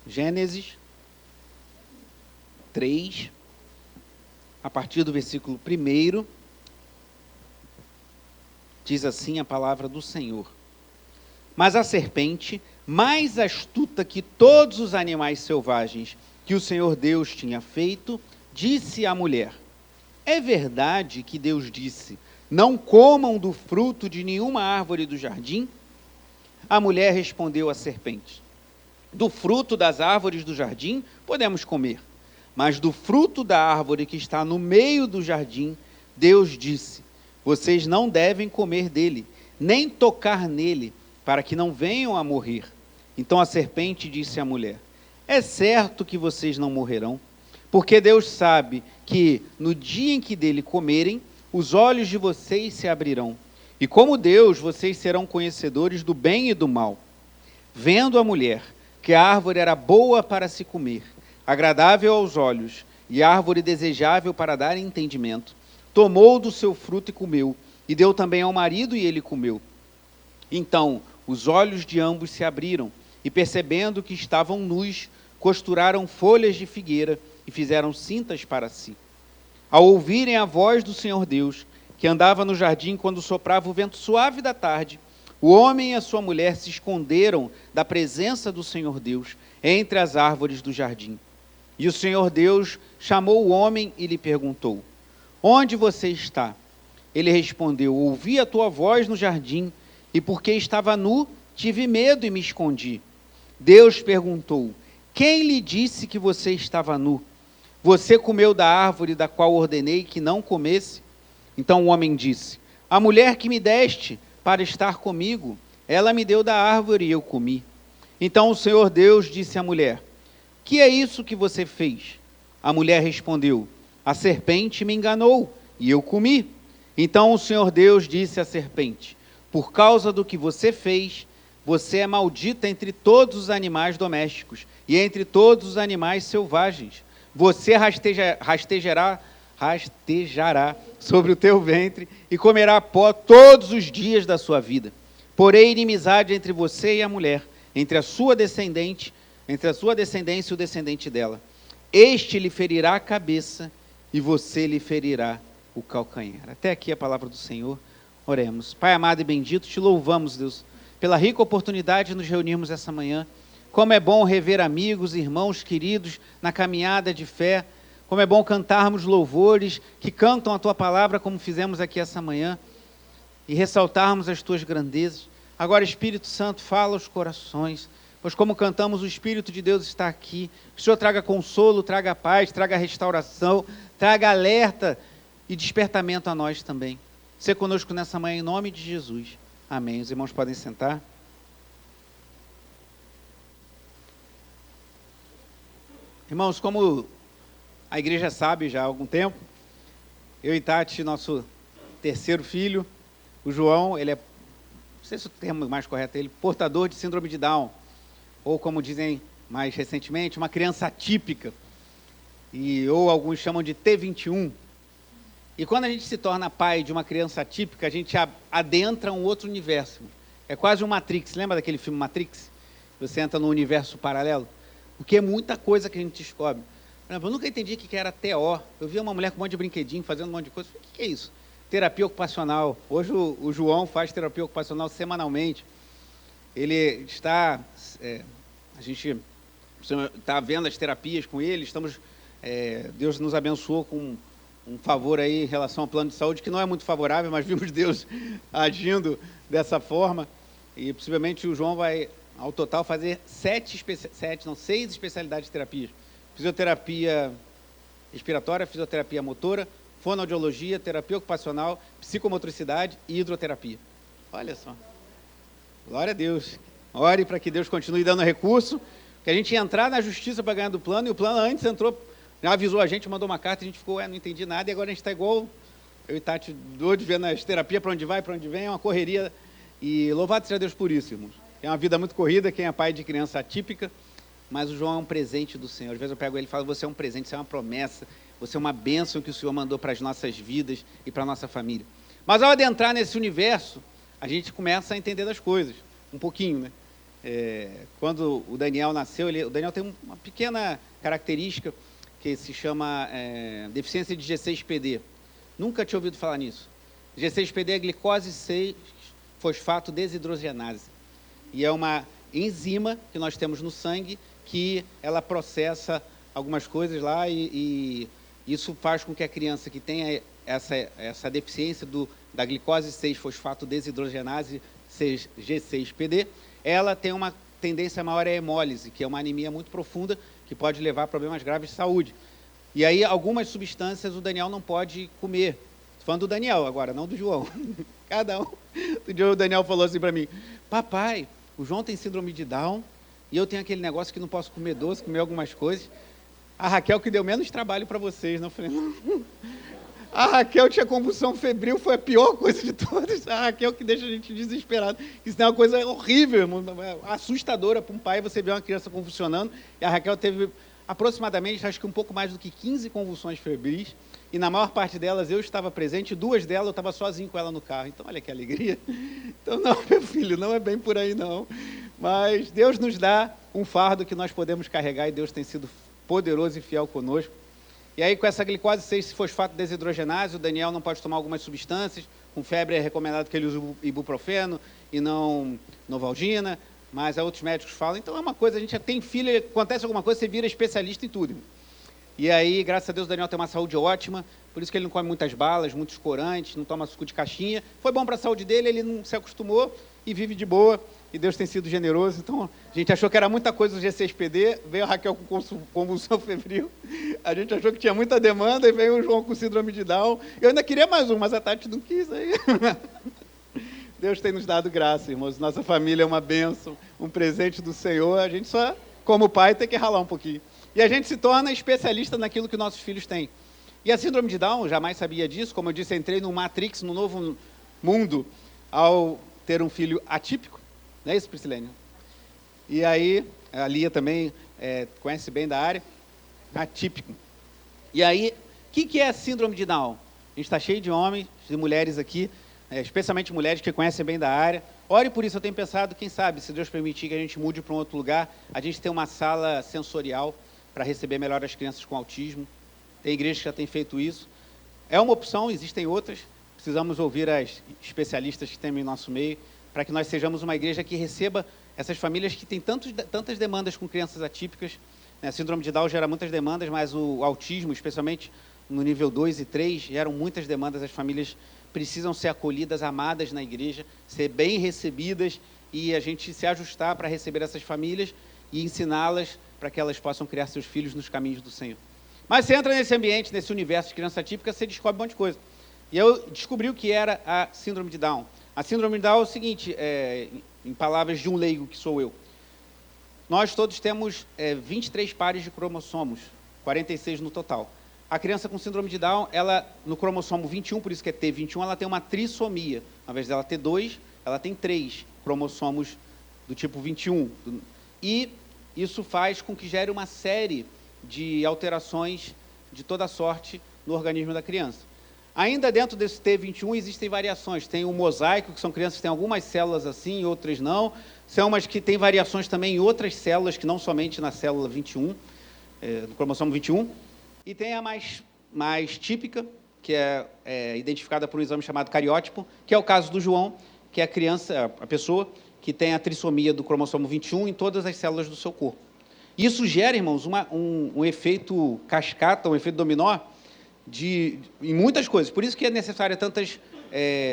Gênesis 3, a partir do versículo 1, diz assim a palavra do Senhor. Mas a serpente, mais astuta que todos os animais selvagens que o Senhor Deus tinha feito, disse à mulher: é verdade que Deus disse, não comam do fruto de nenhuma árvore do jardim? A mulher respondeu à serpente: do fruto das árvores do jardim podemos comer, mas do fruto da árvore que está no meio do jardim, Deus disse, vocês não devem comer dele, nem tocar nele, para que não venham a morrer. Então a serpente disse à mulher: é certo que vocês não morrerão, porque Deus sabe que no dia em que dele comerem, os olhos de vocês se abrirão, e como Deus, vocês serão conhecedores do bem e do mal. Vendo a mulher que a árvore era boa para se comer, agradável aos olhos, e árvore desejável para dar entendimento, tomou do seu fruto e comeu, e deu também ao marido, e ele comeu. Então os olhos de ambos se abriram, e percebendo que estavam nus, costuraram folhas de figueira e fizeram cintas para si. Ao ouvirem a voz do Senhor Deus, que andava no jardim quando soprava o vento suave da tarde, o homem e a sua mulher se esconderam da presença do Senhor Deus entre as árvores do jardim. E o Senhor Deus chamou o homem e lhe perguntou: onde você está? Ele respondeu: ouvi a tua voz no jardim, e porque estava nu, tive medo e me escondi. Deus perguntou: quem lhe disse que você estava nu? Você comeu da árvore da qual ordenei que não comesse? Então o homem disse: a mulher que me deste para estar comigo, ela me deu da árvore e eu comi. Então o Senhor Deus disse à mulher: que é isso que você fez? A mulher respondeu: a serpente me enganou e eu comi. Então o Senhor Deus disse à serpente: por causa do que você fez, você é maldita entre todos os animais domésticos e entre todos os animais selvagens. Você rastejará sobre o teu ventre e comerá pó todos os dias da sua vida. Porém, inimizade entre você e a mulher, entre a sua descendência e o descendente dela. Este lhe ferirá a cabeça e você lhe ferirá o calcanhar. Até aqui a palavra do Senhor. Oremos. Pai amado e bendito, te louvamos, Deus, pela rica oportunidade de nos reunirmos essa manhã. Como é bom rever amigos, irmãos queridos na caminhada de fé. Como é bom cantarmos louvores que cantam a Tua palavra, como fizemos aqui essa manhã, e ressaltarmos as Tuas grandezas. Agora, Espírito Santo, fala aos corações, pois como cantamos, o Espírito de Deus está aqui. Que o Senhor traga consolo, traga paz, traga restauração, traga alerta e despertamento a nós também. Sê conosco nessa manhã, em nome de Jesus. Amém. Os irmãos podem sentar. Irmãos, como a igreja sabe já há algum tempo, eu e Tati, nosso terceiro filho, o João, ele é, não sei se o termo mais correto é ele, portador de síndrome de Down, ou como dizem mais recentemente, uma criança atípica, ou alguns chamam de T21. E quando a gente se torna pai de uma criança atípica, a gente adentra um outro universo. É quase um Matrix, lembra daquele filme Matrix? Você entra num universo paralelo, porque é muita coisa que a gente descobre. Por exemplo, eu nunca entendi o que era TO. Eu via uma mulher com um monte de brinquedinho, fazendo um monte de coisa. O que é isso? Terapia ocupacional. Hoje o João faz terapia ocupacional semanalmente. Ele está... a gente está vendo as terapias com ele. Deus nos abençoou com um favor aí em relação ao plano de saúde, que não é muito favorável, mas vimos Deus agindo dessa forma. E possivelmente o João vai, ao total, fazer 6 especialidades de terapias. Fisioterapia respiratória, fisioterapia motora, fonoaudiologia, terapia ocupacional, psicomotricidade e hidroterapia. Olha só. Glória a Deus. Ore para que Deus continue dando recurso, que a gente ia entrar na justiça para ganhar do plano, e o plano antes entrou, já avisou a gente, mandou uma carta, a gente ficou, não entendi nada, e agora a gente está igual, eu e Tati, doido, vendo as terapias, para onde vai, para onde vem, é uma correria, e louvado seja Deus por isso, irmãos. É uma vida muito corrida, quem é pai de criança atípica, mas o João é um presente do Senhor. Às vezes eu pego ele e falo, você é um presente, você é uma promessa, você é uma bênção que o Senhor mandou para as nossas vidas e para a nossa família. Mas ao adentrar nesse universo, a gente começa a entender das coisas, um pouquinho, né? Quando o Daniel nasceu, o Daniel tem uma pequena característica que se chama deficiência de G6PD. Nunca tinha ouvido falar nisso. G6PD é glicose 6-fosfato desidrogenase. E é uma enzima que nós temos no sangue que ela processa algumas coisas lá e isso faz com que a criança que tenha essa deficiência da glicose 6-fosfato desidrogenase, G6PD, ela tem uma tendência maior à hemólise, que é uma anemia muito profunda, que pode levar a problemas graves de saúde. E aí, algumas substâncias o Daniel não pode comer. Estou falando do Daniel agora, não do João. Cada um. Outro dia o Daniel falou assim para mim, papai, o João tem síndrome de Down, e eu tenho aquele negócio que não posso comer doce, comer algumas coisas. A Raquel que deu menos trabalho para vocês, não? Eu falei, não. A Raquel tinha convulsão febril, foi a pior coisa de todas. A Raquel que deixa a gente desesperado. Isso é uma coisa horrível, assustadora para um pai, você ver uma criança convulsionando. E a Raquel teve aproximadamente, acho que um pouco mais do que 15 convulsões febris. E na maior parte delas eu estava presente, 2 delas eu estava sozinho com ela no carro. Então, olha que alegria. Então, não, meu filho, não é bem por aí, não. Mas Deus nos dá um fardo que nós podemos carregar e Deus tem sido poderoso e fiel conosco. E aí, com essa glicose 6-fosfato desidrogenase, o Daniel não pode tomar algumas substâncias. Com febre é recomendado que ele use ibuprofeno e não Novalgina, mas outros médicos falam. Então, é uma coisa, a gente já tem filho, acontece alguma coisa, você vira especialista em tudo. E aí, graças a Deus, o Daniel tem uma saúde ótima, por isso que ele não come muitas balas, muitos corantes, não toma suco de caixinha. Foi bom para a saúde dele, ele não se acostumou e vive de boa. E Deus tem sido generoso. Então, a gente achou que era muita coisa o G6PD, veio a Raquel com convulsão febril, a gente achou que tinha muita demanda, e veio o João com síndrome de Down. Eu ainda queria mais um, mas a Tati não quis aí. Deus tem nos dado graça, irmãos. Nossa família é uma bênção, um presente do Senhor. A gente só, como pai, tem que ralar um pouquinho. E a gente se torna especialista naquilo que nossos filhos têm. E a síndrome de Down, jamais sabia disso. Como eu disse, entrei no Matrix, no novo mundo, ao ter um filho atípico. Não é isso, Priscilene? E aí, a Lia também conhece bem da área, atípico. E aí, o que é a síndrome de Down? A gente está cheio de homens, de mulheres aqui, especialmente mulheres que conhecem bem da área. Ore por isso, eu tenho pensado, quem sabe, se Deus permitir que a gente mude para um outro lugar, a gente tem uma sala sensorial para receber melhor as crianças com autismo. Tem igrejas que já têm feito isso. É uma opção, existem outras. Precisamos ouvir as especialistas que temos em nosso meio, para que nós sejamos uma igreja que receba essas famílias que têm tantas demandas com crianças atípicas. A síndrome de Down gera muitas demandas, mas o autismo, especialmente no nível 2 e 3, geram muitas demandas. As famílias precisam ser acolhidas, amadas na igreja, ser bem recebidas e a gente se ajustar para receber essas famílias e ensiná-las para que elas possam criar seus filhos nos caminhos do Senhor. Mas você entra nesse ambiente, nesse universo de criança atípica, você descobre um monte de coisa. E eu descobri o que era a síndrome de Down. A síndrome de Down é o seguinte, em palavras de um leigo que sou eu. Nós todos temos 23 pares de cromossomos, 46 no total. A criança com síndrome de Down, ela, no cromossomo 21, por isso que é T21, ela tem uma trissomia. Ao invés dela ter 2, ela tem 3 cromossomos do tipo 21. E isso faz com que gere uma série de alterações de toda sorte no organismo da criança. Ainda dentro desse T21 existem variações. Tem o mosaico, que são crianças que têm algumas células assim, outras não. São umas que têm variações também em outras células, que não somente na célula 21, no cromossomo 21. E tem a mais típica, que é identificada por um exame chamado cariótipo, que é o caso do João, que é a criança, a pessoa que tem a trissomia do cromossomo 21 em todas as células do seu corpo. Isso gera, irmãos, um efeito cascata, um efeito dominó, em muitas coisas. Por isso que é necessária tantas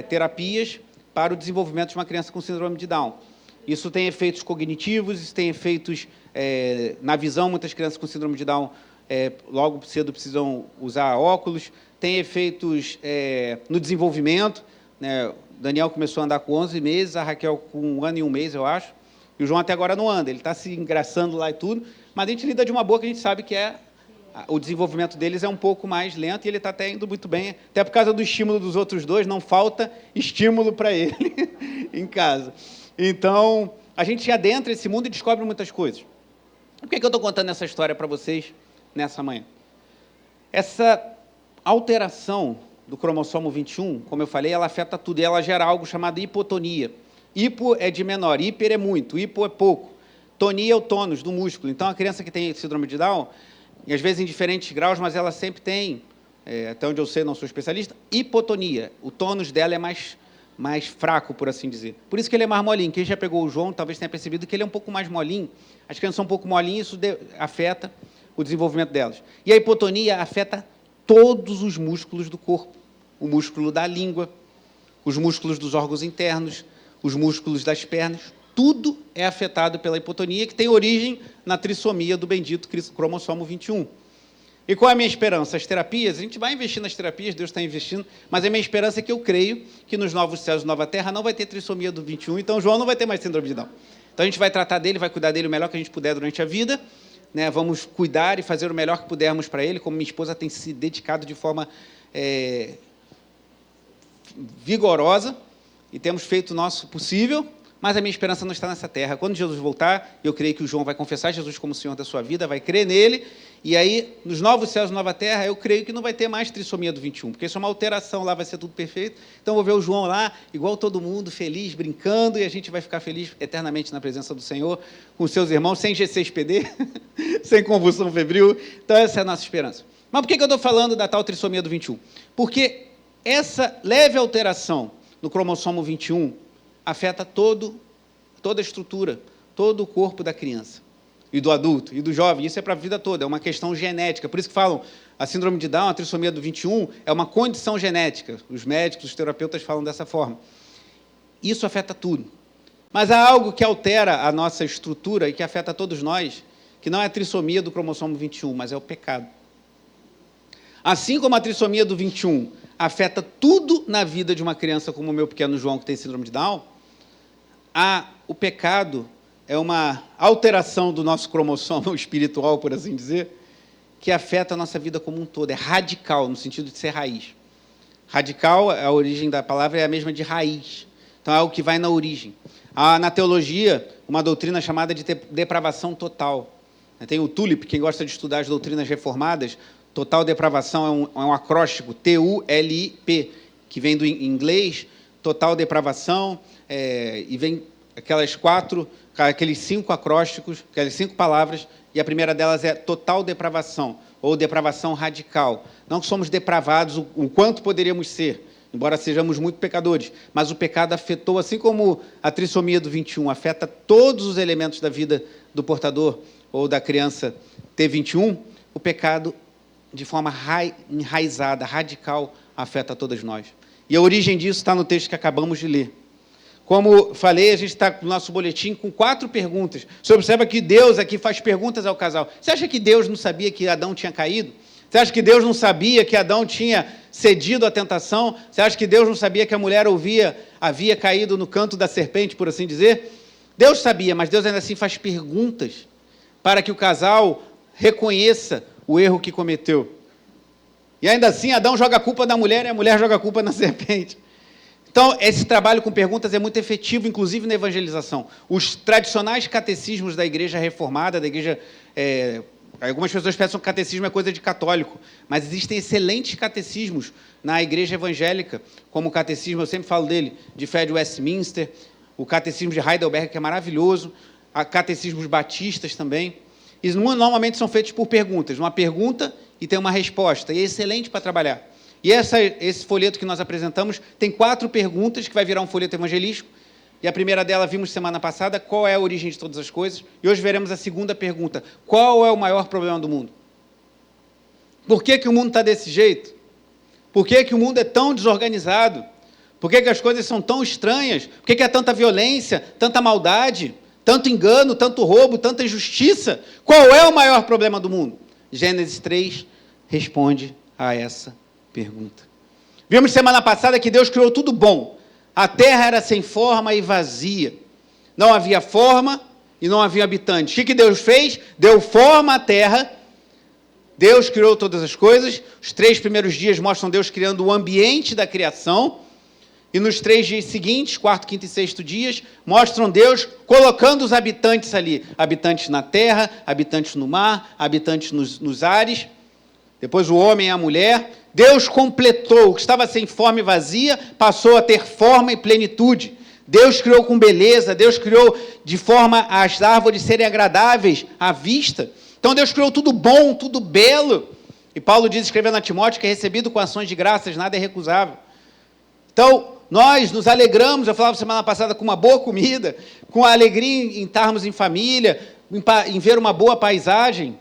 terapias para o desenvolvimento de uma criança com síndrome de Down. Isso tem efeitos cognitivos, isso tem efeitos na visão. Muitas crianças com síndrome de Down logo cedo precisam usar óculos. Tem efeitos no desenvolvimento. Né? O Daniel começou a andar com 11 meses, a Raquel com 1 ano e 1 mês, eu acho. E o João até agora não anda. Ele está se engraçando lá e tudo. Mas a gente lida de uma boa que a gente sabe que o desenvolvimento deles é um pouco mais lento e ele está até indo muito bem, até por causa do estímulo dos outros dois, não falta estímulo para ele em casa. Então, a gente adentra esse mundo e descobre muitas coisas. Por que eu estou contando essa história para vocês nessa manhã? Essa alteração do cromossomo 21, como eu falei, ela afeta tudo e ela gera algo chamado hipotonia. Hipo é de menor, hiper é muito, hipo é pouco. Tonia é o tônus do músculo. Então, a criança que tem síndrome de Down, e às vezes em diferentes graus, mas ela sempre tem, até onde eu sei, não sou especialista, hipotonia. O tônus dela é mais fraco, por assim dizer. Por isso que ele é mais molinho. Quem já pegou o João talvez tenha percebido que ele é um pouco mais molinho. As crianças são um pouco molinhas, isso afeta o desenvolvimento delas. E a hipotonia afeta todos os músculos do corpo. O músculo da língua, os músculos dos órgãos internos, os músculos das pernas, tudo é afetado pela hipotonia, que tem origem na trissomia do bendito cromossomo 21. E qual é a minha esperança? As terapias, a gente vai investir nas terapias, Deus está investindo, mas a minha esperança é que eu creio que nos novos céus e nova terra não vai ter trissomia do 21, então João não vai ter mais síndrome de Down. Então a gente vai tratar dele, vai cuidar dele o melhor que a gente puder durante a vida, né? Vamos cuidar e fazer o melhor que pudermos para ele, como minha esposa tem se dedicado de forma vigorosa, e temos feito o nosso possível, mas a minha esperança não está nessa terra. Quando Jesus voltar, eu creio que o João vai confessar Jesus como Senhor da sua vida, vai crer nele, e aí, nos novos céus e nova terra, eu creio que não vai ter mais trissomia do 21, porque isso é uma alteração, lá vai ser tudo perfeito. Então, eu vou ver o João lá, igual todo mundo, feliz, brincando, e a gente vai ficar feliz eternamente na presença do Senhor, com seus irmãos, sem G6PD, sem convulsão febril. Então, essa é a nossa esperança. Mas por que eu estou falando da tal trissomia do 21? Porque essa leve alteração no cromossomo 21 afeta toda a estrutura, todo o corpo da criança, e do adulto, e do jovem. Isso é para a vida toda, é uma questão genética. Por isso que falam, a síndrome de Down, a trissomia do 21, é uma condição genética. Os médicos, os terapeutas falam dessa forma. Isso afeta tudo. Mas há algo que altera a nossa estrutura e que afeta todos nós, que não é a trissomia do cromossomo 21, mas é o pecado. Assim como a trissomia do 21 afeta tudo na vida de uma criança como o meu pequeno João, que tem síndrome de Down, o pecado é uma alteração do nosso cromossomo espiritual, por assim dizer, que afeta a nossa vida como um todo. É radical, no sentido de ser raiz. Radical, a origem da palavra é a mesma de raiz. Então, é algo que vai na origem. Há, na teologia, uma doutrina chamada de depravação total. Tem o TULIP, quem gosta de estudar as doutrinas reformadas, total depravação é um acróstico, TULIP, que vem do inglês, total depravação, e vem aqueles 5 acrósticos, aquelas 5 palavras, e a primeira delas é total depravação, ou depravação radical. Não que somos depravados o quanto poderíamos ser, embora sejamos muito pecadores, mas o pecado afetou, assim como a trissomia do 21 afeta todos os elementos da vida do portador ou da criança T21, o pecado, de forma enraizada, radical, afeta todas nós. E a origem disso está no texto que acabamos de ler. Como falei, a gente está com o nosso boletim com 4 perguntas. Você observa que Deus aqui faz perguntas ao casal. Você acha que Deus não sabia que Adão tinha caído? Você acha que Deus não sabia que Adão tinha cedido à tentação? Você acha que Deus não sabia que a mulher havia caído no canto da serpente, por assim dizer? Deus sabia, mas Deus ainda assim faz perguntas para que o casal reconheça o erro que cometeu. E ainda assim, Adão joga a culpa da mulher e a mulher joga a culpa na serpente. Então, esse trabalho com perguntas é muito efetivo, inclusive na evangelização. Os tradicionais catecismos da igreja reformada, da igreja... algumas pessoas pensam que catecismo é coisa de católico, mas existem excelentes catecismos na igreja evangélica, como o catecismo, eu sempre falo dele, de fé de Westminster, o catecismo de Heidelberg, que é maravilhoso, catecismos batistas também. E normalmente são feitos por perguntas. Uma pergunta e tem uma resposta. E é excelente para trabalhar. E esse folheto que nós apresentamos tem 4 perguntas, que vai virar um folheto evangelístico. E a primeira dela vimos semana passada, qual é a origem de todas as coisas. E hoje veremos a segunda pergunta, qual é o maior problema do mundo? Por que o mundo está desse jeito? Por que o mundo é tão desorganizado? Por que as coisas são tão estranhas? Por que há tanta violência, tanta maldade, tanto engano, tanto roubo, tanta injustiça? Qual é o maior problema do mundo? Gênesis 3 responde a essa pergunta. Vimos semana passada que Deus criou tudo bom. A terra era sem forma e vazia. Não havia forma e não havia habitantes. O que Deus fez? Deu forma à terra. Deus criou todas as coisas. Os 3 primeiros dias mostram Deus criando o ambiente da criação. E nos 3 dias seguintes, 4º, 5º e 6º dias, mostram Deus colocando os habitantes ali. Habitantes na terra, habitantes no mar, habitantes nos ares. Depois o homem e a mulher. Deus completou o que estava sem forma e vazia, passou a ter forma e plenitude. Deus criou com beleza, Deus criou de forma as árvores serem agradáveis à vista. Então Deus criou tudo bom, tudo belo. E Paulo diz, escrevendo a Timóteo, que é recebido com ações de graças, nada é recusável. Então, nós nos alegramos, eu falava semana passada, com uma boa comida, com a alegria em estarmos em família, em ver uma boa paisagem.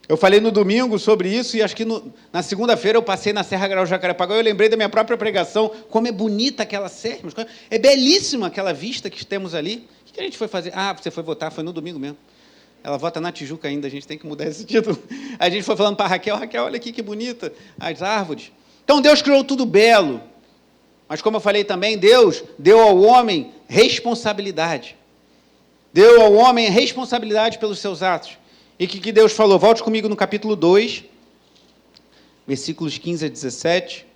Eu falei no domingo sobre isso e acho que na segunda-feira eu passei na Serra Graú Jacarepaguá e eu lembrei da minha própria pregação, como é bonita aquela serra, é belíssima aquela vista que temos ali. O que a gente foi fazer? Ah, você foi votar, foi no domingo mesmo. Ela vota na Tijuca ainda, a gente tem que mudar esse título. A gente foi falando para a Raquel, olha aqui que bonita as árvores. Então Deus criou tudo belo, mas como eu falei também, Deus deu ao homem responsabilidade. Deu ao homem responsabilidade pelos seus atos. E o que Deus falou? Volte comigo no capítulo 2, versículos 15 a 17.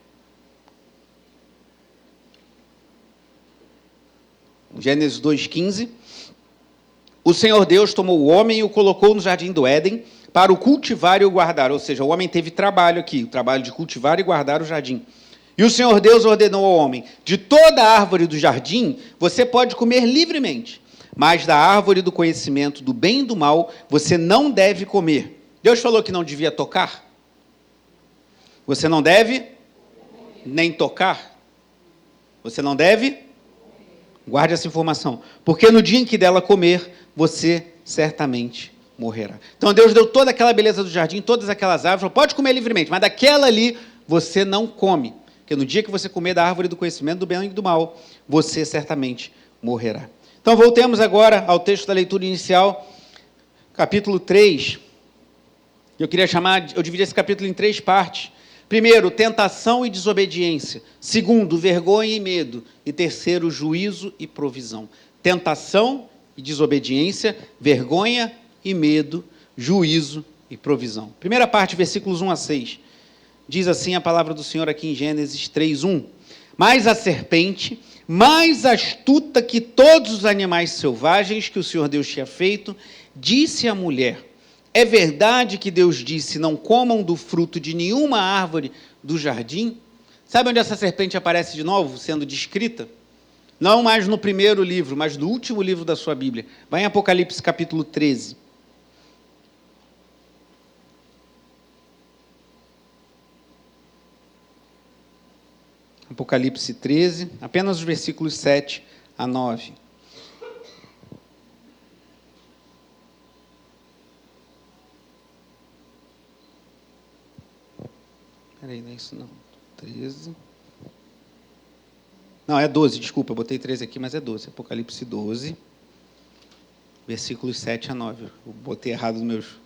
Gênesis 2,15. O Senhor Deus tomou o homem e o colocou no jardim do Éden para o cultivar e o guardar. Ou seja, o homem teve trabalho aqui, o trabalho de cultivar e guardar o jardim. E o Senhor Deus ordenou ao homem, de toda a árvore do jardim, você pode comer livremente, mas da árvore do conhecimento do bem e do mal, você não deve comer. Deus falou que não devia tocar? Você não deve nem tocar. Você não deve? Guarde essa informação. Porque no dia em que dela comer, você certamente morrerá. Então Deus deu toda aquela beleza do jardim, todas aquelas árvores, falou, pode comer livremente, mas daquela ali você não come. Porque no dia que você comer da árvore do conhecimento do bem e do mal, você certamente morrerá. Então, voltemos agora ao texto da leitura inicial, capítulo 3. Eu dividi esse capítulo em 3 partes. Primeiro, tentação e desobediência. Segundo, vergonha e medo. E terceiro, juízo e provisão. Tentação e desobediência, vergonha e medo, juízo e provisão. Primeira parte, versículos 1 a 6. Diz assim a palavra do Senhor aqui em Gênesis 3:1. Mas a serpente, mais astuta que todos os animais selvagens que o Senhor Deus tinha feito, disse à mulher, é verdade que Deus disse, não comam do fruto de nenhuma árvore do jardim? Sabe onde essa serpente aparece de novo, sendo descrita? Não mais no primeiro livro, mas no último livro da sua Bíblia. Vai em Apocalipse capítulo 13. Apocalipse 13, apenas os versículos 7 a 9. Peraí, não é isso não. 13. Não, é 12, desculpa, eu botei 13 aqui, mas é 12. Apocalipse 12, versículos 7 a 9. Eu botei errado nos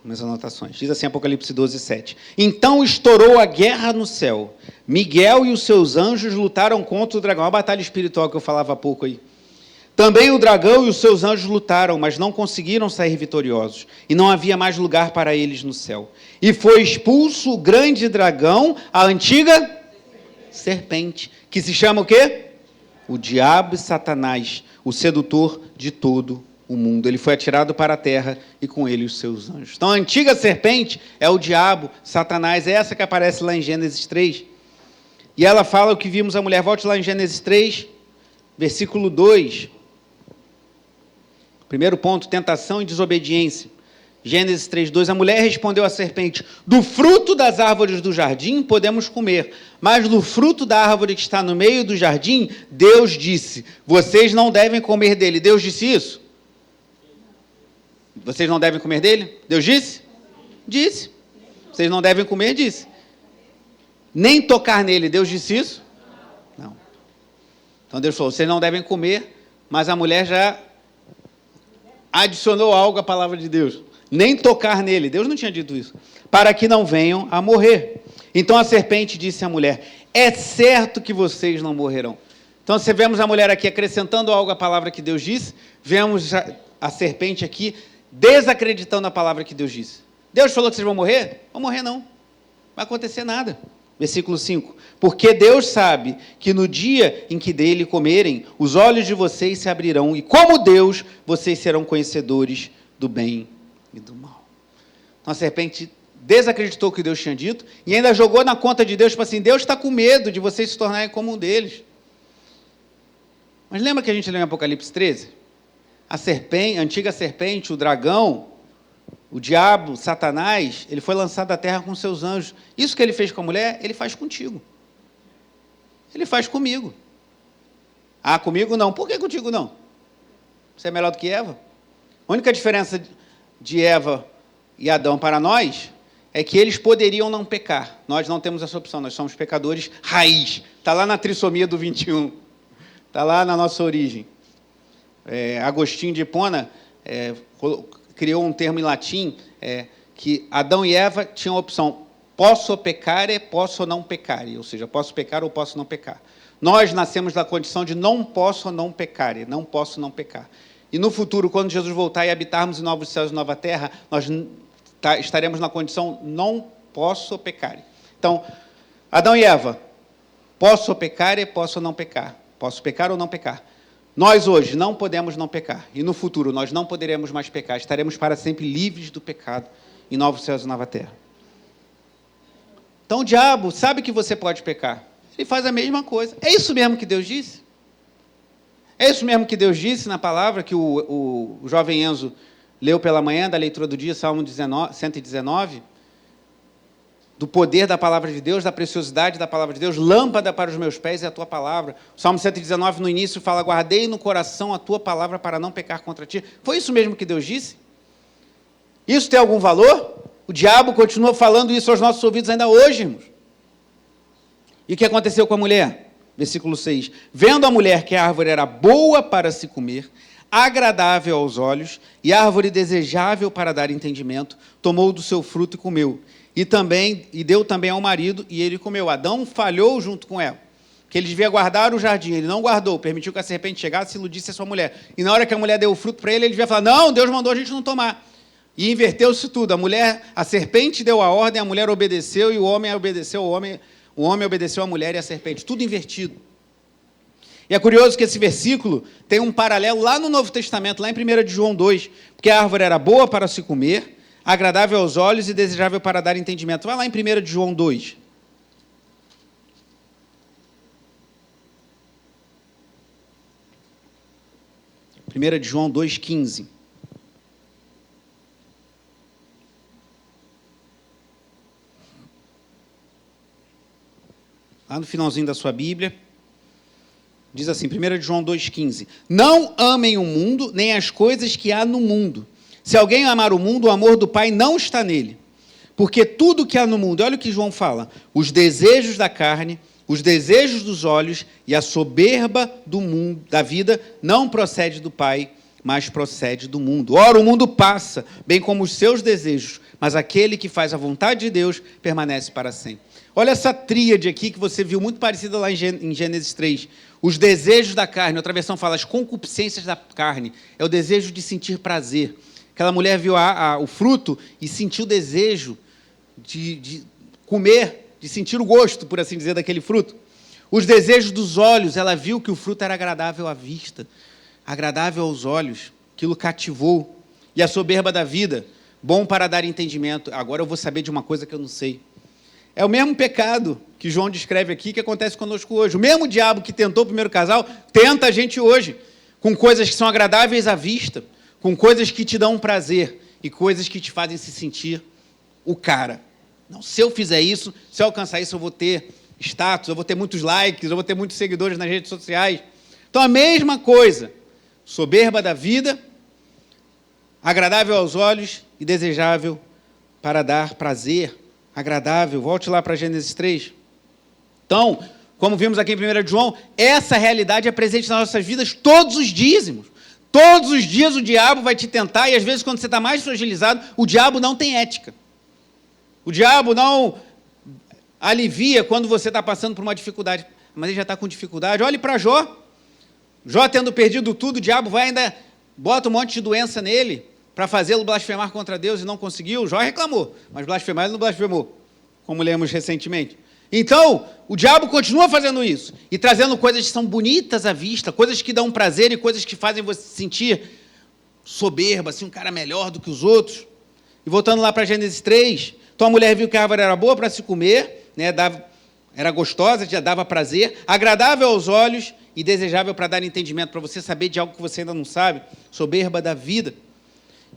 minhas anotações. Diz assim, Apocalipse 12, 7. Então estourou a guerra no céu. Miguel e os seus anjos lutaram contra o dragão. A batalha espiritual que eu falava há pouco aí. Também o dragão e os seus anjos lutaram, mas não conseguiram sair vitoriosos. E não havia mais lugar para eles no céu. E foi expulso o grande dragão, a antiga serpente, que se chama o quê? O diabo e Satanás, o sedutor de todo o mundo. Ele foi atirado para a terra e com ele os seus anjos. Então a antiga serpente é o diabo, Satanás, é essa que aparece lá em Gênesis 3. E ela fala o que vimos a mulher. Volte lá em Gênesis 3, versículo 2. Primeiro ponto, tentação e desobediência. Gênesis 3:2, a mulher respondeu à serpente, do fruto das árvores do jardim podemos comer, mas do fruto da árvore que está no meio do jardim, Deus disse, vocês não devem comer dele. Deus disse isso? Vocês não devem comer dele? Deus disse? Disse. Vocês não devem comer, disse. Nem tocar nele, Deus disse isso? Não. Então Deus falou, vocês não devem comer, mas a mulher já adicionou algo à palavra de Deus. Nem tocar nele, Deus não tinha dito isso, para que não venham a morrer. Então a serpente disse à mulher, é certo que vocês não morrerão. Então, se vemos a mulher aqui acrescentando algo à palavra que Deus disse, vemos a serpente aqui desacreditando a palavra que Deus disse. Deus falou que vocês vão morrer? Vão morrer não, não vai acontecer nada. Versículo 5, porque Deus sabe que no dia em que dele comerem, os olhos de vocês se abrirão, e como Deus, vocês serão conhecedores do bem e do mal. Então a serpente desacreditou o que Deus tinha dito e ainda jogou na conta de Deus, tipo assim, Deus está com medo de vocês se tornarem como um deles. Mas lembra que a gente leu em Apocalipse 13? A antiga serpente, o dragão, o diabo, Satanás, ele foi lançado da terra com seus anjos. Isso que ele fez com a mulher, ele faz contigo. Ele faz comigo. Ah, comigo não. Por que contigo não? Você é melhor do que Eva? A única diferença de Eva e Adão para nós é que eles poderiam não pecar. Nós não temos essa opção, nós somos pecadores raiz. Está lá na trissomia do 21. Está lá na nossa origem. Agostinho de Hipona criou um termo em latim que Adão e Eva tinham a opção posso pecar e posso não pecar, ou seja, posso pecar ou posso não pecar. Nós nascemos da condição de não posso não pecar, e não posso não pecar. E no futuro, quando Jesus voltar e habitarmos em novos céus e nova terra, nós estaremos na condição não posso pecar. Então, Adão e Eva, posso pecar e posso não pecar. Posso pecar ou não pecar. Nós hoje não podemos não pecar. E no futuro nós não poderemos mais pecar. Estaremos para sempre livres do pecado em novos céus e nova terra. Então o diabo sabe que você pode pecar. Ele faz a mesma coisa. É isso mesmo que Deus disse? É isso mesmo que Deus disse na palavra que o jovem Enzo leu pela manhã, da leitura do dia, Salmo 119, do poder da palavra de Deus, da preciosidade da palavra de Deus, lâmpada para os meus pés é a tua palavra. O Salmo 119, no início, fala, guardei no coração a tua palavra para não pecar contra ti. Foi isso mesmo que Deus disse? Isso tem algum valor? O diabo continua falando isso aos nossos ouvidos ainda hoje, irmãos. E o que aconteceu com a mulher? Versículo 6. Vendo a mulher que a árvore era boa para se comer, agradável aos olhos, e árvore desejável para dar entendimento, tomou do seu fruto e comeu. E deu também ao marido, e ele comeu. Adão falhou junto com ela, que ele devia guardar o jardim, ele não guardou, permitiu que a serpente chegasse e iludisse a sua mulher. E na hora que a mulher deu o fruto para ele, ele devia falar, não, Deus mandou a gente não tomar. E inverteu-se tudo. A serpente deu a ordem, a mulher obedeceu, e o homem obedeceu o homem obedeceu a mulher e a serpente. Tudo invertido. E é curioso que esse versículo tem um paralelo lá no Novo Testamento, lá em 1 de João 2, porque a árvore era boa para se comer, agradável aos olhos e desejável para dar entendimento. Vai lá em 1 de João 2. Primeira de João 2,15. Lá no finalzinho da sua Bíblia, diz assim, 1 de João 2,15. Não amem o mundo, nem as coisas que há no mundo. Se alguém amar o mundo, o amor do Pai não está nele. Porque tudo que há no mundo, olha o que João fala, os desejos da carne, os desejos dos olhos e a soberba do mundo, da vida, não procede do Pai, mas procede do mundo. Ora, o mundo passa, bem como os seus desejos, mas aquele que faz a vontade de Deus permanece para sempre. Olha essa tríade aqui que você viu, muito parecida lá em Gênesis 3. Os desejos da carne, outra versão fala as concupiscências da carne, é o desejo de sentir prazer. Aquela mulher viu o fruto e sentiu o desejo de comer, de sentir o gosto, por assim dizer, daquele fruto. Os desejos dos olhos, ela viu que o fruto era agradável à vista, agradável aos olhos, aquilo cativou. E a soberba da vida, bom para dar entendimento. Agora eu vou saber de uma coisa que eu não sei. É o mesmo pecado que João descreve aqui que acontece conosco hoje. O mesmo diabo que tentou o primeiro casal, tenta a gente hoje, com coisas que são agradáveis à vista, com coisas que te dão prazer e coisas que te fazem se sentir o cara. Não, se eu fizer isso, se eu alcançar isso, eu vou ter status, eu vou ter muitos likes, eu vou ter muitos seguidores nas redes sociais. Então, a mesma coisa, soberba da vida, agradável aos olhos e desejável para dar prazer, agradável. Volte lá para Gênesis 3. Então, como vimos aqui em 1 de João, essa realidade é presente nas nossas vidas todos os dias, irmãos. Todos os dias o diabo vai te tentar, e às vezes quando você está mais fragilizado, o diabo não tem ética. O diabo não alivia quando você está passando por uma dificuldade. Mas ele já está com dificuldade. Olhe para Jó. Jó tendo perdido tudo, o diabo vai ainda, bota um monte de doença nele, para fazê-lo blasfemar contra Deus e não conseguiu. Jó reclamou, mas blasfemar ele não blasfemou, como lemos recentemente. Então, o diabo continua fazendo isso, e trazendo coisas que são bonitas à vista, coisas que dão prazer e coisas que fazem você se sentir soberba, assim, um cara melhor do que os outros. E voltando lá para Gênesis 3, então a mulher viu que a árvore era boa para se comer, né, Era gostosa, já dava prazer, agradável aos olhos e desejável para dar entendimento, para você saber de algo que você ainda não sabe, soberba da vida.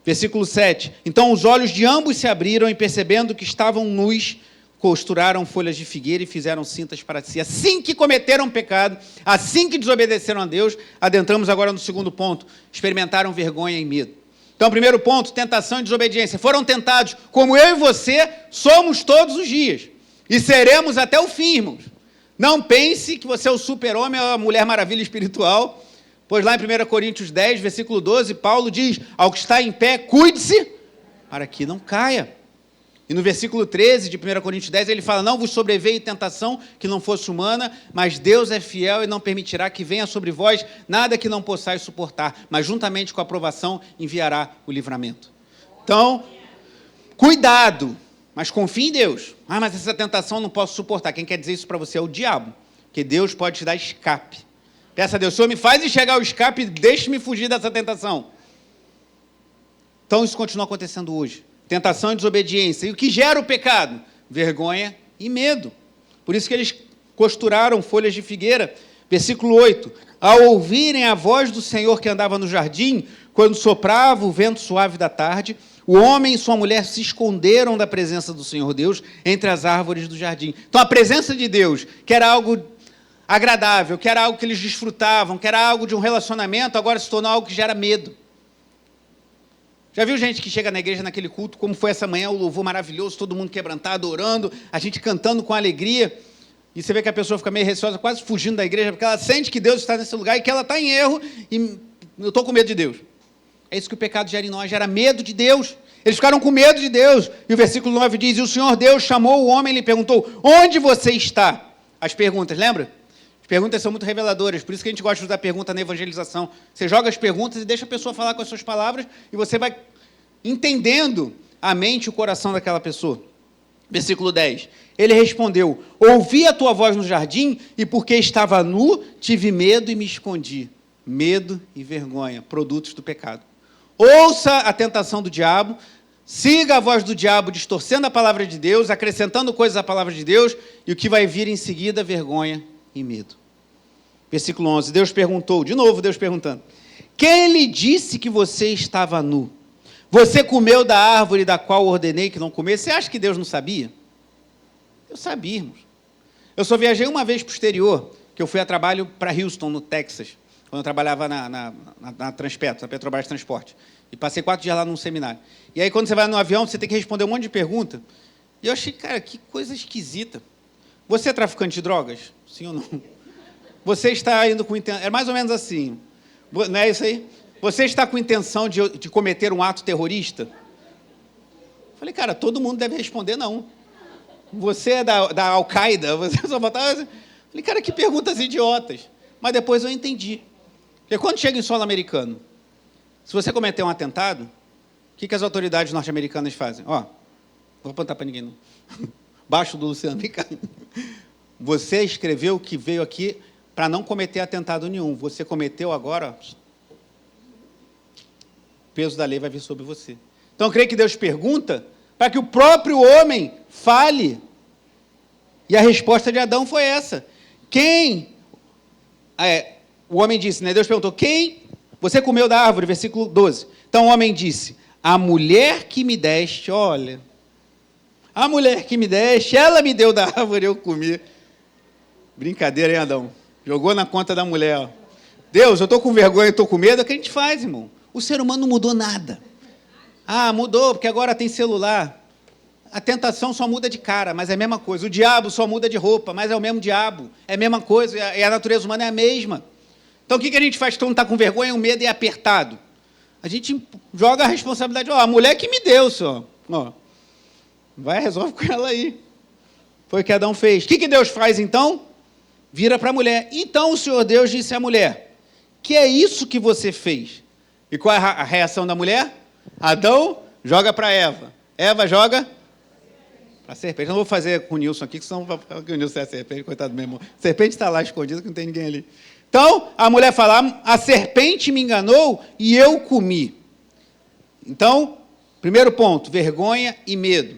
Versículo 7. Então os olhos de ambos se abriram e, percebendo que estavam nus, costuraram folhas de figueira e fizeram cintas para si. Assim que cometeram pecado, assim que desobedeceram a Deus, adentramos agora no segundo ponto, experimentaram vergonha e medo. Então, primeiro ponto, tentação e desobediência. Foram tentados, como eu e você somos todos os dias. E seremos até o fim, irmãos. Não pense que você é o super-homem ou a mulher maravilha espiritual, pois lá em 1 Coríntios 10, versículo 12, Paulo diz, ao que está em pé, cuide-se para que não caia. E no versículo 13 de 1 Coríntios 10, ele fala, não vos sobreveio tentação que não fosse humana, mas Deus é fiel e não permitirá que venha sobre vós nada que não possais suportar, mas juntamente com a aprovação enviará o livramento. Então, cuidado, mas confie em Deus. Ah, mas essa tentação eu não posso suportar. Quem quer dizer isso para você é o diabo, porque Deus pode te dar escape. Peça a Deus, Senhor, me faz enxergar o escape e deixe-me fugir dessa tentação. Então, isso continua acontecendo hoje. Tentação e desobediência. E o que gera o pecado? Vergonha e medo. Por isso que eles costuraram folhas de figueira. Versículo 8. Ao ouvirem a voz do Senhor que andava no jardim, quando soprava o vento suave da tarde, o homem e sua mulher se esconderam da presença do Senhor Deus entre as árvores do jardim. Então, a presença de Deus, que era algo agradável, que era algo que eles desfrutavam, que era algo de um relacionamento, agora se tornou algo que gera medo. Já viu gente que chega na igreja naquele culto, como foi essa manhã, o louvor maravilhoso, todo mundo quebrantado, orando, a gente cantando com alegria, e você vê que a pessoa fica meio receosa, quase fugindo da igreja, porque ela sente que Deus está nesse lugar e que ela está em erro, e eu estou com medo de Deus. É isso que o pecado gera em nós, gera medo de Deus. Eles ficaram com medo de Deus. E o versículo 9 diz, e o Senhor Deus chamou o homem e lhe perguntou, onde você está? As perguntas, lembra? As perguntas são muito reveladoras, por isso que a gente gosta de usar pergunta na evangelização. Você joga as perguntas e deixa a pessoa falar com as suas palavras e você vai entendendo a mente e o coração daquela pessoa. Versículo 10. Ele respondeu, ouvi a tua voz no jardim e porque estava nu, tive medo e me escondi. Medo e vergonha, produtos do pecado. Ouça a tentação do diabo, siga a voz do diabo distorcendo a palavra de Deus, acrescentando coisas à palavra de Deus e o que vai vir em seguida, vergonha e medo. Versículo 11, Deus perguntou, de novo Deus perguntando, quem lhe disse que você estava nu? Você comeu da árvore da qual ordenei que não comesse? Você acha que Deus não sabia? Eu sabia, irmãos. Eu só viajei uma vez para o exterior, que eu fui a trabalho para Houston, no Texas, quando eu trabalhava na Transpetro, na Petrobras Transporte. E passei 4 dias lá num seminário. E aí, quando você vai no avião, você tem que responder um monte de perguntas. E eu achei, cara, que coisa esquisita. Você é traficante de drogas? Sim ou não? Você está indo com intenção... É mais ou menos assim. Não é isso aí? Você está com intenção de cometer um ato terrorista? Falei, cara, todo mundo deve responder não. Você é da Al-Qaeda? Você só faltava... Falei, cara, que perguntas idiotas. Mas depois eu entendi. Porque quando chega em solo americano, se você cometer um atentado, o que as autoridades norte-americanas fazem? Ó, não vou apontar para ninguém, não. Baixo do Luciano, vem cá. Você escreveu que veio aqui para não cometer atentado nenhum. Você cometeu agora, o peso da lei vai vir sobre você. Então, eu creio que Deus pergunta para que o próprio homem fale. E a resposta de Adão foi essa. Quem? O homem disse, né? Deus perguntou, quem? Você comeu da árvore, versículo 12. Então o homem disse, a mulher que me deste, olha, a mulher que me deste, ela me deu da árvore, eu comi. Brincadeira, hein, Adão? Jogou na conta da mulher. Ó. Deus, eu estou com vergonha, estou com medo, o que a gente faz, irmão? O ser humano não mudou nada. Ah, mudou, porque agora tem celular. A tentação só muda de cara, mas é a mesma coisa. O diabo só muda de roupa, mas é o mesmo diabo. É a mesma coisa, e a natureza humana é a mesma. Então, o que a gente faz quando está com vergonha, o medo é apertado? A gente joga a responsabilidade, ó, a mulher que me deu, senhor. Ó, vai, resolve com ela aí. Foi o que Adão fez. O que Deus faz, então? Vira para a mulher. Então, o Senhor Deus disse à mulher, que é isso que você fez? E qual é a reação da mulher? Adão joga para Eva. Eva joga para a serpente. Não vou fazer com o Nilson aqui, que senão vai falar que o Nilson é a serpente, coitado do meu irmão. A serpente está lá escondida, que não tem ninguém ali. Então, a mulher fala, a serpente me enganou e eu comi. Então, primeiro ponto, vergonha e medo.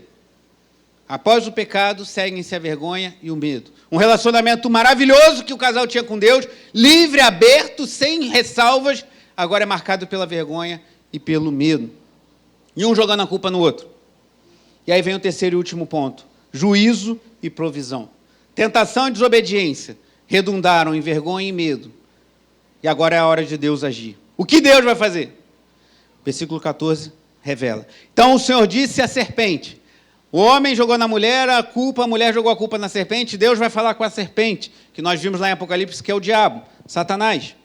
Após o pecado, seguem-se a vergonha e o medo. Um relacionamento maravilhoso que o casal tinha com Deus, livre, aberto, sem ressalvas, agora é marcado pela vergonha e pelo medo. E um jogando a culpa no outro. E aí vem o terceiro e último ponto. Juízo e provisão. Tentação e desobediência redundaram em vergonha e medo. E agora é a hora de Deus agir. O que Deus vai fazer? Versículo 14 revela. Então o Senhor disse à serpente: o homem jogou na mulher a culpa, a mulher jogou a culpa na serpente, Deus vai falar com a serpente, que nós vimos lá em Apocalipse, que é o diabo, Satanás.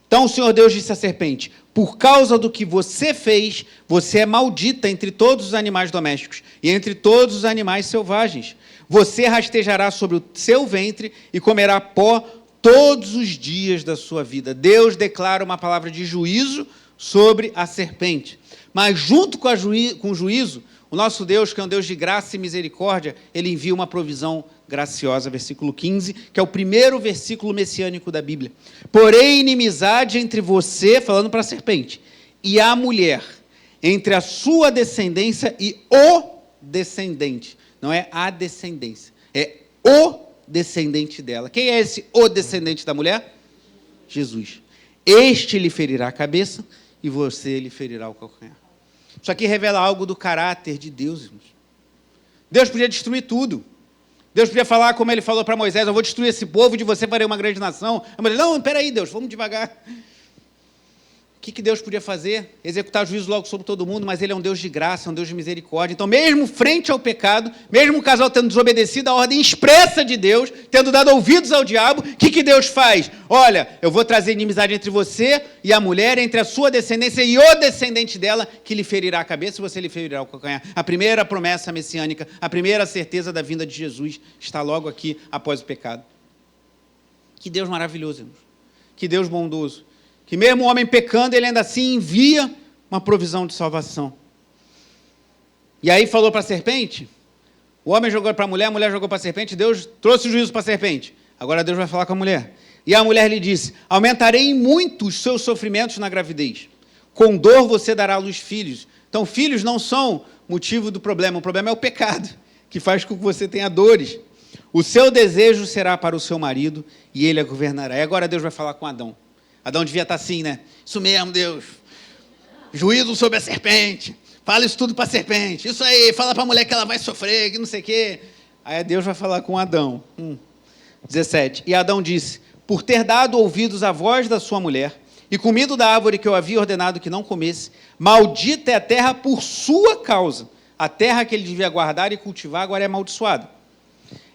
Então o Senhor Deus disse à serpente: por causa do que você fez, você é maldita entre todos os animais domésticos e entre todos os animais selvagens. Você rastejará sobre o seu ventre e comerá pó todos os dias da sua vida. Deus declara uma palavra de juízo sobre a serpente. Mas junto com o juízo, o nosso Deus, que é um Deus de graça e misericórdia, ele envia uma provisão graciosa, versículo 15, que é o primeiro versículo messiânico da Bíblia. Porém, inimizade entre você, falando para a serpente, e a mulher, entre a sua descendência e o descendente. Não é a descendência, é o descendente dela. Quem é esse o descendente da mulher? Jesus. Este lhe ferirá a cabeça e você lhe ferirá o calcanhar. Isso aqui revela algo do caráter de Deus, irmãos. Deus podia destruir tudo. Deus podia falar como ele falou para Moisés: eu vou destruir esse povo, de você farei uma grande nação. Mas não, peraí, Deus, vamos devagar. O que Deus podia fazer? Executar juízo logo sobre todo mundo, mas ele é um Deus de graça, é um Deus de misericórdia. Então, mesmo frente ao pecado, mesmo o casal tendo desobedecido a ordem expressa de Deus, tendo dado ouvidos ao diabo, o que Deus faz? Olha, eu vou trazer inimizade entre você e a mulher, entre a sua descendência e o descendente dela, que lhe ferirá a cabeça e você lhe ferirá o calcanhar. A primeira promessa messiânica, a primeira certeza da vinda de Jesus está logo aqui após o pecado. Que Deus maravilhoso, irmãos. Que Deus bondoso. Que mesmo o homem pecando, ele ainda assim envia uma provisão de salvação. E aí falou para a serpente, o homem jogou para a mulher jogou para a serpente, Deus trouxe o juízo para a serpente. Agora Deus vai falar com a mulher. E a mulher lhe disse: aumentarei em muito os seus sofrimentos na gravidez. Com dor você dará à luz filhos. Então filhos não são motivo do problema, o problema é o pecado, que faz com que você tenha dores. O seu desejo será para o seu marido e ele a governará. E agora Deus vai falar com Adão. Adão devia estar assim, né? Isso mesmo, Deus. Juízo sobre a serpente. Fala isso tudo para a serpente. Isso aí, fala para a mulher que ela vai sofrer, que não sei o quê. Aí Deus vai falar com Adão. 17. E Adão disse: por ter dado ouvidos à voz da sua mulher e comido da árvore que eu havia ordenado que não comesse, maldita é a terra por sua causa. A terra que ele devia guardar e cultivar agora é amaldiçoada.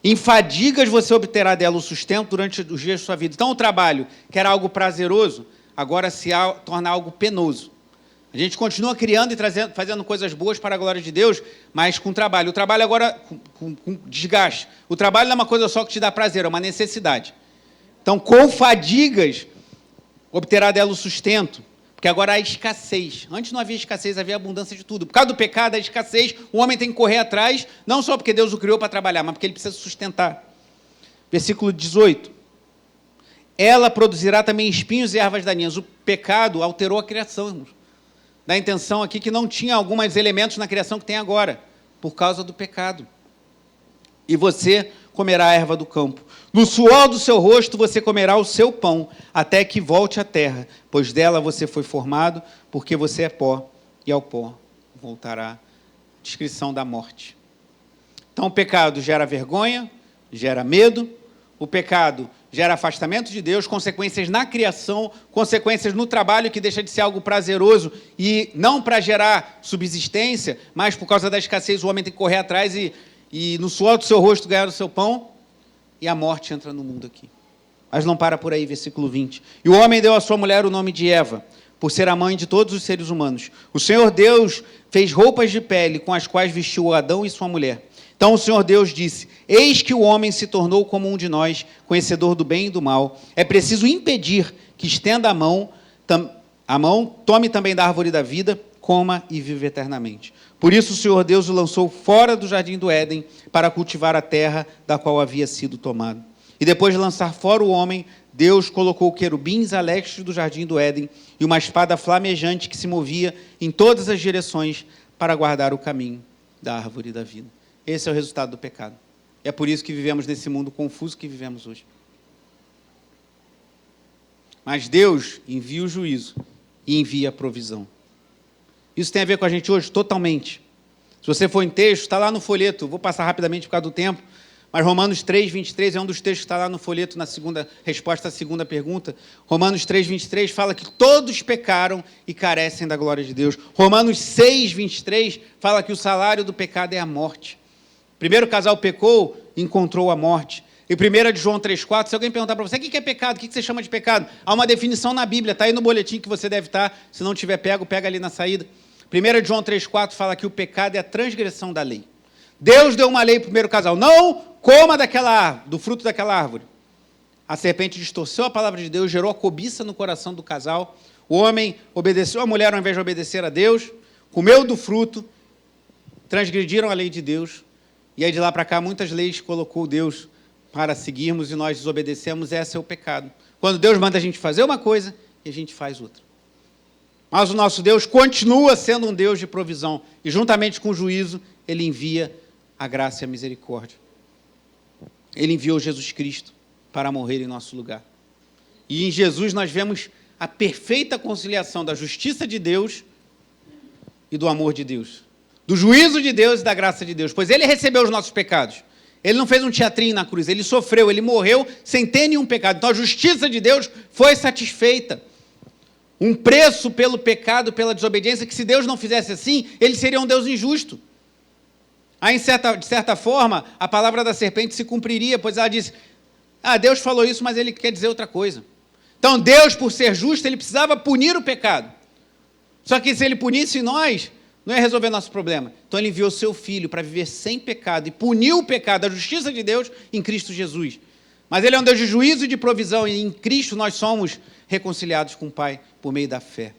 Em fadigas você obterá dela o sustento durante os dias de sua vida. Então o trabalho, que era algo prazeroso, agora se torna algo penoso. A gente continua criando e fazendo coisas boas para a glória de Deus, mas com trabalho. O trabalho agora com desgaste. O trabalho não é uma coisa só que te dá prazer, é uma necessidade. Então, com fadigas, obterá dela o sustento. Porque agora há escassez. Antes não havia escassez, havia abundância de tudo. Por causa do pecado, a escassez, o homem tem que correr atrás, não só porque Deus o criou para trabalhar, mas porque ele precisa sustentar. Versículo 18. Ela produzirá também espinhos e ervas daninhas. O pecado alterou a criação, irmãos. Dá a intenção aqui que não tinha alguns elementos na criação que tem agora, por causa do pecado. E você comerá a erva do campo. No suor do seu rosto você comerá o seu pão, até que volte à terra, pois dela você foi formado, porque você é pó, e ao pó voltará. Descrição da morte. Então o pecado gera vergonha, gera medo, o pecado gera afastamento de Deus, consequências na criação, consequências no trabalho, que deixa de ser algo prazeroso, e não para gerar subsistência, mas por causa da escassez o homem tem que correr atrás e no suor do seu rosto ganhar o seu pão, e a morte entra no mundo aqui. Mas não para por aí, versículo 20. E o homem deu à sua mulher o nome de Eva, por ser a mãe de todos os seres humanos. O Senhor Deus fez roupas de pele com as quais vestiu Adão e sua mulher. Então o Senhor Deus disse: eis que o homem se tornou como um de nós, conhecedor do bem e do mal. É preciso impedir que estenda a mão, tome também da árvore da vida, coma e vive eternamente. Por isso o Senhor Deus o lançou fora do jardim do Éden para cultivar a terra da qual havia sido tomado. E depois de lançar fora o homem, Deus colocou querubins a leste do jardim do Éden e uma espada flamejante que se movia em todas as direções para guardar o caminho da árvore da vida. Esse é o resultado do pecado. É por isso que vivemos nesse mundo confuso que vivemos hoje. Mas Deus envia o juízo e envia a provisão. Isso tem a ver com a gente hoje totalmente. Se você for em texto, está lá no folheto, vou passar rapidamente por causa do tempo, mas Romanos 3, 23 é um dos textos que está lá no folheto, na segunda resposta à segunda pergunta. Romanos 3, 23 fala que todos pecaram e carecem da glória de Deus. Romanos 6, 23 fala que o salário do pecado é a morte. O primeiro casal pecou e encontrou a morte. E 1 de João 3,4, se alguém perguntar para você, o que é pecado? O que você chama de pecado? Há uma definição na Bíblia, está aí no boletim que você deve estar, se não tiver pego, pega ali na saída. 1 de João 3,4 fala que o pecado é a transgressão da lei. Deus deu uma lei para o primeiro casal, não coma do fruto daquela árvore. A serpente distorceu a palavra de Deus, gerou a cobiça no coração do casal, o homem obedeceu a mulher ao invés de obedecer a Deus, comeu do fruto, transgrediram a lei de Deus, e aí de lá para cá muitas leis colocou Deus para seguirmos e nós desobedecemos. Esse é o pecado. Quando Deus manda a gente fazer uma coisa e a gente faz outra. Mas o nosso Deus continua sendo um Deus de provisão e juntamente com o juízo, Ele envia a graça e a misericórdia. Ele enviou Jesus Cristo para morrer em nosso lugar. E em Jesus nós vemos a perfeita conciliação da justiça de Deus e do amor de Deus. Do juízo de Deus e da graça de Deus. Pois Ele recebeu os nossos pecados. Ele não fez um teatrinho na cruz, Ele sofreu, Ele morreu sem ter nenhum pecado. Então a justiça de Deus foi satisfeita. Um preço pelo pecado, pela desobediência, que se Deus não fizesse assim, Ele seria um Deus injusto. Aí, de certa forma, a palavra da serpente se cumpriria, pois ela disse, Deus falou isso, mas Ele quer dizer outra coisa. Então Deus, por ser justo, Ele precisava punir o pecado. Só que se Ele punisse nós, não ia resolver nosso problema. Então Ele enviou seu Filho para viver sem pecado e puniu o pecado, a justiça de Deus em Cristo Jesus. Mas Ele é um Deus de juízo e de provisão, e em Cristo nós somos reconciliados com o Pai por meio da fé.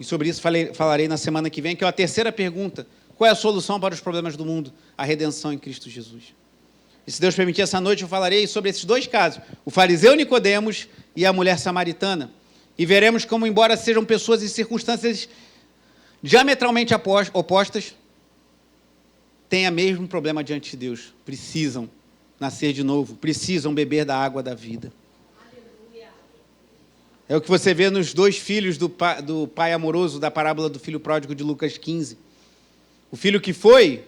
E sobre isso falarei na semana que vem, que é a terceira pergunta. Qual é a solução para os problemas do mundo? A redenção em Cristo Jesus. E se Deus permitir, essa noite eu falarei sobre esses dois casos, o fariseu Nicodemos e a mulher samaritana. E veremos como, embora sejam pessoas em circunstâncias diametralmente opostas, têm o mesmo problema diante de Deus. Precisam nascer de novo, precisam beber da água da vida. É o que você vê nos dois filhos do pai amoroso da parábola do filho pródigo de Lucas 15. O filho que foi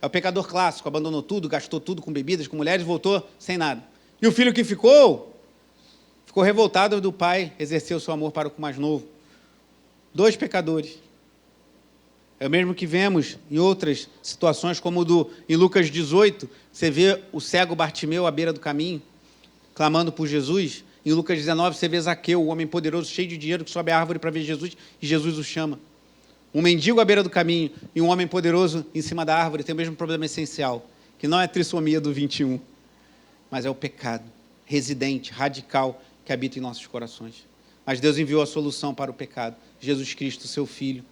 é o pecador clássico, abandonou tudo, gastou tudo com bebidas, com mulheres, voltou sem nada. E o filho que ficou revoltado do pai, exerceu seu amor para o mais novo. Dois pecadores. É o mesmo que vemos em outras situações, como em Lucas 18, você vê o cego Bartimeu à beira do caminho, clamando por Jesus. Em Lucas 19, você vê Zaqueu, o homem poderoso, cheio de dinheiro, que sobe a árvore para ver Jesus, e Jesus o chama. Um mendigo à beira do caminho e um homem poderoso em cima da árvore tem o mesmo problema essencial, que não é a trissomia do 21, mas é o pecado residente, radical, que habita em nossos corações. Mas Deus enviou a solução para o pecado, Jesus Cristo, seu Filho,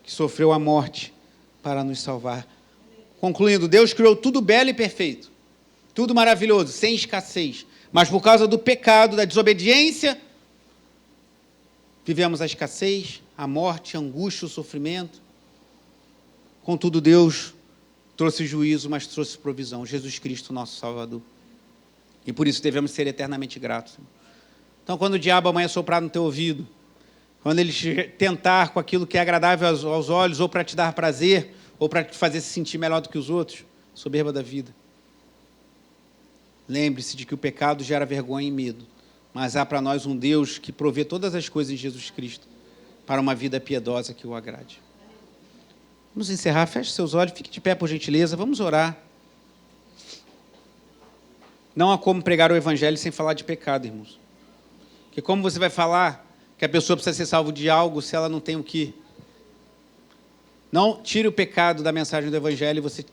que sofreu a morte para nos salvar. Concluindo, Deus criou tudo belo e perfeito, tudo maravilhoso, sem escassez, mas por causa do pecado, da desobediência, vivemos a escassez, a morte, a angústia, o sofrimento. Contudo, Deus trouxe juízo, mas trouxe provisão. Jesus Cristo, nosso Salvador. E por isso devemos ser eternamente gratos. Então, quando o diabo amanhã soprar no teu ouvido, quando ele te tentar com aquilo que é agradável aos olhos, ou para te dar prazer, ou para te fazer se sentir melhor do que os outros, soberba da vida. Lembre-se de que o pecado gera vergonha e medo, mas há para nós um Deus que provê todas as coisas em Jesus Cristo para uma vida piedosa que o agrade. Vamos encerrar, feche seus olhos, fique de pé por gentileza, vamos orar. Não há como pregar o Evangelho sem falar de pecado, irmãos. Porque como você vai falar que a pessoa precisa ser salva de algo se ela não tem o que? Não tire o pecado da mensagem do Evangelho e você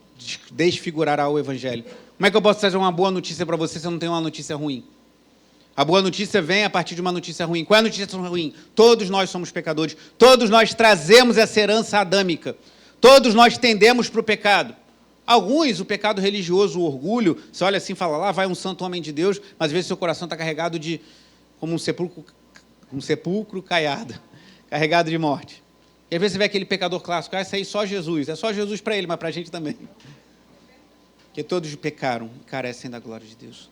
desfigurará o Evangelho. Como é que eu posso trazer uma boa notícia para você se eu não tenho uma notícia ruim? A boa notícia vem a partir de uma notícia ruim. Qual é a notícia ruim? Todos nós somos pecadores. Todos nós trazemos essa herança adâmica. Todos nós tendemos para o pecado. Alguns, o pecado religioso, o orgulho, você olha assim e fala, lá vai um santo homem de Deus, mas às vezes seu coração está carregado de, como um sepulcro caiado, carregado de morte. E às vezes você vê aquele pecador clássico, esse aí só Jesus, é só Jesus para ele, mas para a gente também. Porque todos pecaram e carecem da glória de Deus.